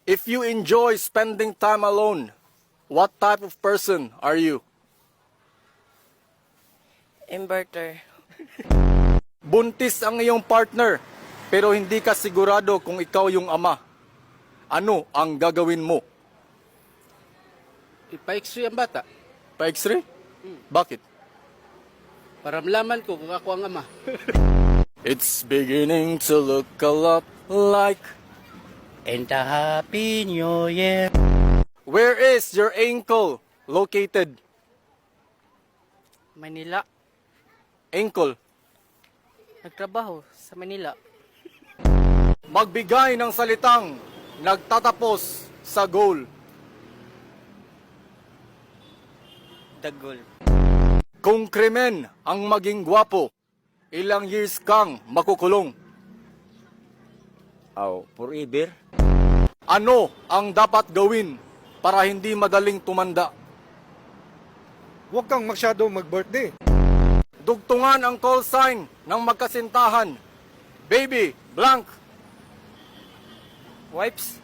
If you enjoy spending time alone, what type of person are you? Inverter. Buntis ang iyong partner, pero hindi ka sigurado kung ikaw yung ama. Ano ang gagawin mo? Ipa-x-ray ang bata Pa-X-ray? Bakit? para malaman ko kung ako ang ama. It's beginning to look a lot like... And a happy new year. Where is your ankle located? Manila. Ankle. Nagtrabaho sa Manila. Magbigay ng salitang nagtatapos sa goal. Dagol. Kung krimen ang maging gwapo, ilang years kang makukulong? Forever. Ano ang dapat gawin para hindi madaling tumanda? Huwag kang masyado mag-birthday. Dugtungan ang call sign ng magkasintahan. Baby, blank. Wipes.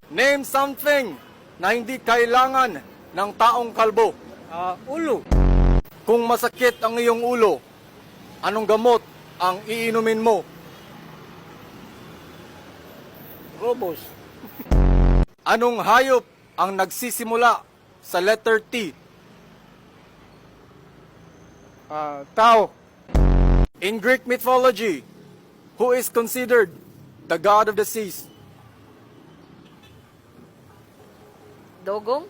Name something na hindi kailangan ng taong kalbo. Ulo. Kung masakit ang iyong ulo, anong gamot ang iinumin mo? Robos. Anong hayop ang nagsisimula sa letter T? Tao. In Greek mythology, who is considered the god of the seas? Dogong.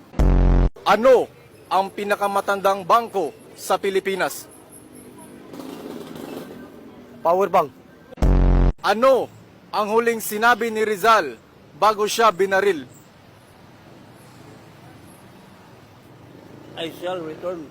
Ano ang pinakamatandang bangko sa Pilipinas? Power bank. Ano ang huling sinabi ni Rizal bago siya binaril? I shall return.